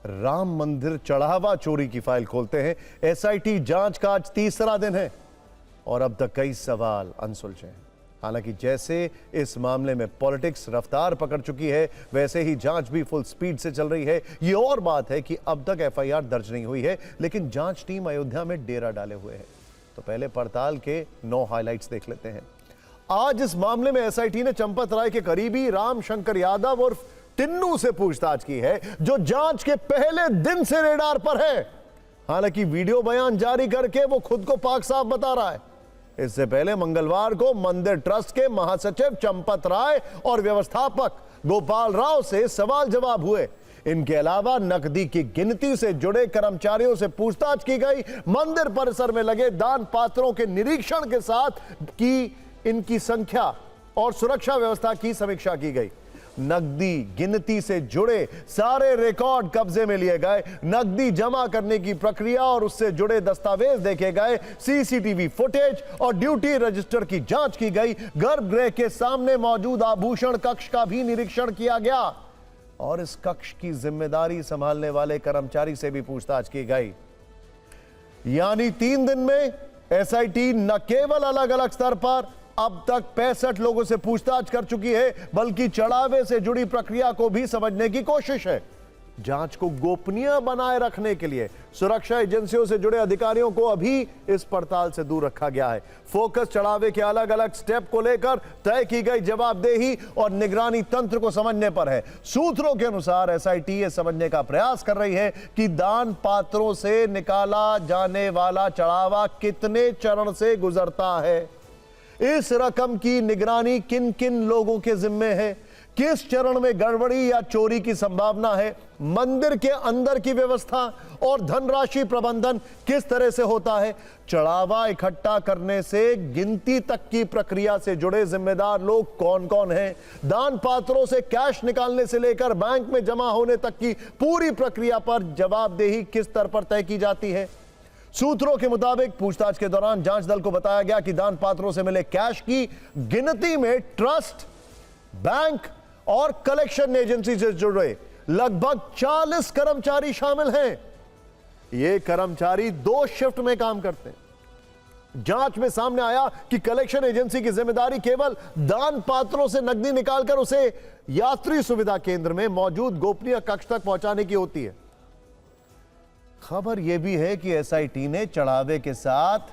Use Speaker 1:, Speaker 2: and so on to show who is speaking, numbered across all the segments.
Speaker 1: राम मंदिर चढ़ावा चोरी की फाइल खोलते हैं। एसआईटी जांच का आज तीसरा दिन है और अब तक कई सवाल अनसुलझे हैं। हालांकि जैसे इस मामले में पॉलिटिक्स रफ्तार पकड़ चुकी है, वैसे ही जांच भी फुल स्पीड से चल रही है। ये और बात है कि अब तक एफआईआर दर्ज नहीं हुई है, लेकिन जांच टीम अयोध्या में डेरा डाले हुए है। तो पहले पड़ताल के 9 हाइलाइट्स देख लेते हैं। आज इस मामले में एसआईटी ने चंपत राय के करीबी राम शंकर यादव और टिन्नू से पूछताछ की है, जो जांच के पहले दिन से रेडार पर है। हालांकि वीडियो बयान जारी करके वो खुद को पाक साफ बता रहा है। इससे पहले मंगलवार को मंदिर ट्रस्ट के महासचिव चंपत राय और व्यवस्थापक गोपाल राव से सवाल जवाब हुए। इनके अलावा नकदी की गिनती से जुड़े कर्मचारियों से पूछताछ की गई। मंदिर परिसर में लगे दान पात्रों के निरीक्षण के साथ की इनकी संख्या और सुरक्षा व्यवस्था की समीक्षा की गई। नकदी गिनती से जुड़े सारे रिकॉर्ड कब्जे में लिए गए। नकदी जमा करने की प्रक्रिया और उससे जुड़े दस्तावेज देखे गए। सीसीटीवी फुटेज और ड्यूटी रजिस्टर की जांच की गई। गर्भगृह के सामने मौजूद आभूषण कक्ष का भी निरीक्षण किया गया और इस कक्ष की जिम्मेदारी संभालने वाले कर्मचारी से भी पूछताछ की गई। यानी 3 दिन में एसआईटी न केवल अलग अलग स्तर पर अब तक 65 लोगों से पूछताछ कर चुकी है, बल्कि चढ़ावे से जुड़ी प्रक्रिया को भी समझने की कोशिश है। जांच को गोपनीय बनाए रखने के लिए सुरक्षा एजेंसियों से जुड़े अधिकारियों को अभी इस पड़ताल से दूर रखा गया है। फोकस चढ़ावे के अलग अलग स्टेप को लेकर तय की गई जवाबदेही और निगरानी तंत्र को समझने पर है। सूत्रों के अनुसार एसआईटी ये समझने का प्रयास कर रही है कि दान पात्रों से निकाला जाने वाला चढ़ावा कितने चरण से गुजरता है, इस रकम की निगरानी किन किन लोगों के जिम्मे है, किस चरण में गड़बड़ी या चोरी की संभावना है, मंदिर के अंदर की व्यवस्था और धनराशि प्रबंधन किस तरह से होता है, चढ़ावा इकट्ठा करने से गिनती तक की प्रक्रिया से जुड़े जिम्मेदार लोग कौन कौन हैं, दान पात्रों से कैश निकालने से लेकर बैंक में जमा होने तक की पूरी प्रक्रिया पर जवाबदेही किस स्तर पर तय की जाती है। सूत्रों के मुताबिक पूछताछ के दौरान जांच दल को बताया गया कि दान पात्रों से मिले कैश की गिनती में ट्रस्ट, बैंक और कलेक्शन एजेंसी से जुड़े लगभग 40 कर्मचारी शामिल हैं। ये कर्मचारी 2 शिफ्ट में काम करते हैं। जांच में सामने आया कि कलेक्शन एजेंसी की जिम्मेदारी केवल दान पात्रों से नकदी निकालकर उसे यात्री सुविधा केंद्र में मौजूद गोपनीय कक्ष तक पहुंचाने की होती है। खबर यह भी है कि एसआईटी ने चढ़ावे के साथ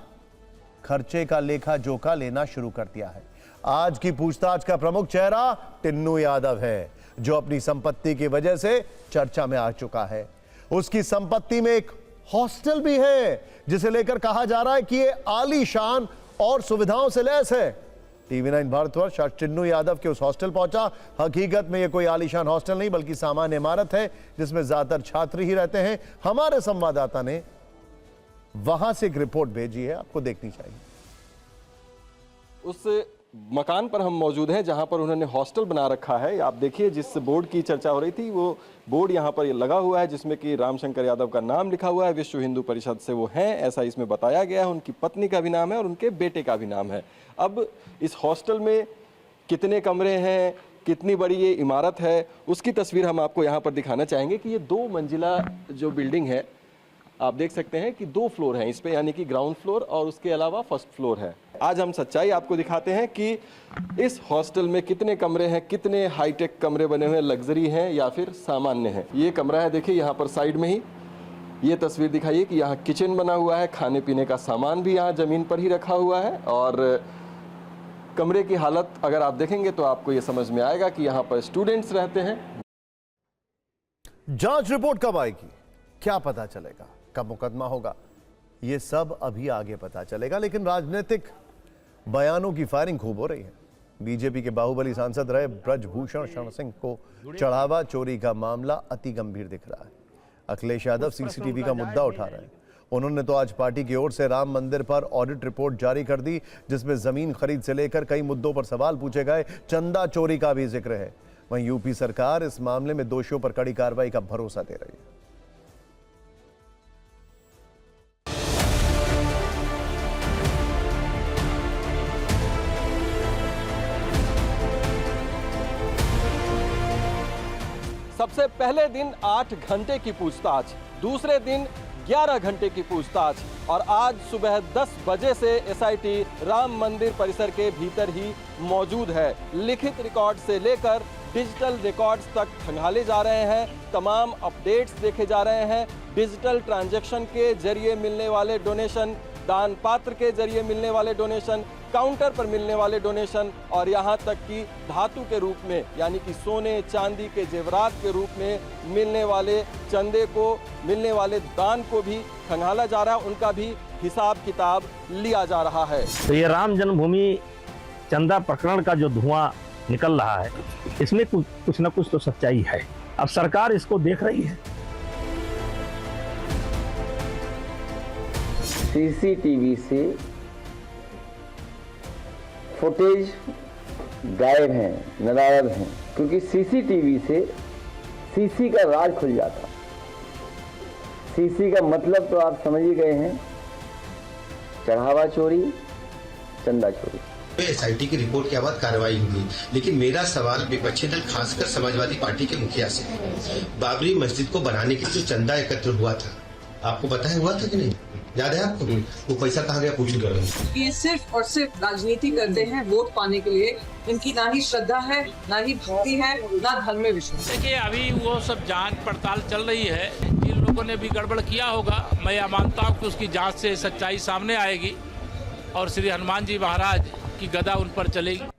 Speaker 1: खर्चे का लेखा जोखा लेना शुरू कर दिया है। आज की पूछताछ का प्रमुख चेहरा टिन्नू यादव है, जो अपनी संपत्ति की वजह से चर्चा में आ चुका है। उसकी संपत्ति में एक हॉस्टल भी है, जिसे लेकर कहा जा रहा है कि यह आलीशान और सुविधाओं से लैस है। टीवी9 भारतवर्ष आज टिन्नू यादव के उस हॉस्टल पहुंचा। हकीकत में यह कोई आलीशान हॉस्टल नहीं, बल्कि सामान्य इमारत है जिसमें ज्यादातर छात्र ही रहते हैं। हमारे संवाददाता ने वहां से एक रिपोर्ट भेजी है, आपको देखनी चाहिए।
Speaker 2: उस मकान पर हम मौजूद हैं जहां पर उन्होंने हॉस्टल बना रखा है। आप देखिए, जिस बोर्ड की चर्चा हो रही थी वो बोर्ड यहां पर लगा हुआ है, जिसमें कि राम शंकर यादव का नाम लिखा हुआ है। विश्व हिंदू परिषद से वो हैं, ऐसा इसमें बताया गया है। उनकी पत्नी का भी नाम है और उनके बेटे का भी नाम है। अब इस हॉस्टल में कितने कमरे हैं, कितनी बड़ी ये इमारत है, उसकी तस्वीर हम आपको यहाँ पर दिखाना चाहेंगे कि ये 2 मंजिला जो बिल्डिंग है, आप देख सकते हैं कि 2 फ्लोर हैं इस पे, यानी कि ग्राउंड फ्लोर और उसके अलावा फर्स्ट फ्लोर है। आज हम सच्चाई आपको दिखाते हैं कि इस हॉस्टल में कितने कमरे हैं, कितने हाईटेक कमरे बने हुए हैं, लग्जरी हैं या फिर सामान्य हैं। ये कमरा है, देखिए यहाँ पर साइड में ही ये तस्वीर दिखाइए कि यहाँ किचन बना हुआ है, खाने पीने का सामान भी यहाँ जमीन पर ही रखा हुआ है। और कमरे की हालत अगर आप देखेंगे तो आपको ये समझ में आएगा कि यहाँ पर स्टूडेंट्स रहते हैं।
Speaker 1: जांच रिपोर्ट कब आएगी, क्या पता चलेगा, कब मुकदमा होगा, ये सब अभी आगे पता चलेगा। लेकिन राजनीतिक बयानों की फायरिंग खूब हो रही है। बीजेपी के बाहुबली सांसद रहे ब्रजभूषण शरण सिंह को चढ़ावा चोरी का मामला अति गंभीर दिख रहा है। अखिलेश यादव सीसीटीवी का मुद्दा उठा रहे हैं। उन्होंने तो आज पार्टी की ओर से राम मंदिर पर ऑडिट रिपोर्ट जारी कर दी, जिसमें जमीन खरीद से लेकर कई मुद्दों पर सवाल पूछे गए। चंदा चोरी का भी जिक्र है। वहीं यूपी सरकार इस मामले में दोषियों पर कड़ी कार्रवाई का भरोसा दे रही है।
Speaker 2: सबसे पहले दिन 8 घंटे की पूछताछ, दूसरे दिन 11 घंटे की पूछताछ और आज सुबह 10 बजे से एसआईटी राम मंदिर परिसर के भीतर ही मौजूद है। लिखित रिकॉर्ड से लेकर डिजिटल रिकॉर्ड्स तक खंगाले जा रहे हैं, तमाम अपडेट्स देखे जा रहे हैं। डिजिटल ट्रांजैक्शन के जरिए मिलने वाले डोनेशन, दान पात्र के जरिए मिलने वाले डोनेशन, काउंटर पर मिलने वाले डोनेशन और यहाँ तक कि धातु के रूप में यानी कि सोने चांदी के जेवरात के रूप में मिलने वाले चंदे को, मिलने वाले दान को भी खंगाला जा रहा है, उनका भी हिसाब किताब लिया जा रहा है।
Speaker 3: तो ये राम जन्मभूमि चंदा प्रकरण का जो धुआं निकल रहा है, इसमें कुछ न कुछ तो सच्चाई है। अब सरकार इसको देख रही है।
Speaker 4: सीसीटीवी से फुटेज गायब हैं, नदारद हैं, क्योंकि सीसीटीवी से सीसी का राज खुल जाता। सीसी का मतलब तो आप समझ ही गए हैं, चढ़ावा चोरी, चंदा चोरी।
Speaker 5: एसआईटी की रिपोर्ट के बाद कार्रवाई होगी, लेकिन मेरा सवाल विपक्षी दल खासकर समाजवादी पार्टी के मुखिया से है। बाबरी मस्जिद को बनाने के लिए जो चंदा एकत्र हुआ था, आपको पता है हुआ था कि नहीं? याद है आपको? वो पैसा कहाँ गया पूछ लो।
Speaker 6: ये सिर्फ और सिर्फ राजनीति करते हैं वोट पाने के लिए। इनकी ना ही श्रद्धा है, ना ही भक्ति है, ना धर्म में विश्वास।
Speaker 7: देखिए अभी वो सब जांच पड़ताल चल रही है। जिन लोगों ने भी गड़बड़ किया होगा, मैं यह मानता हूँ कि उसकी जांच से सच्चाई सामने आएगी और श्री हनुमान जी महाराज की गदा उन पर चलेगी।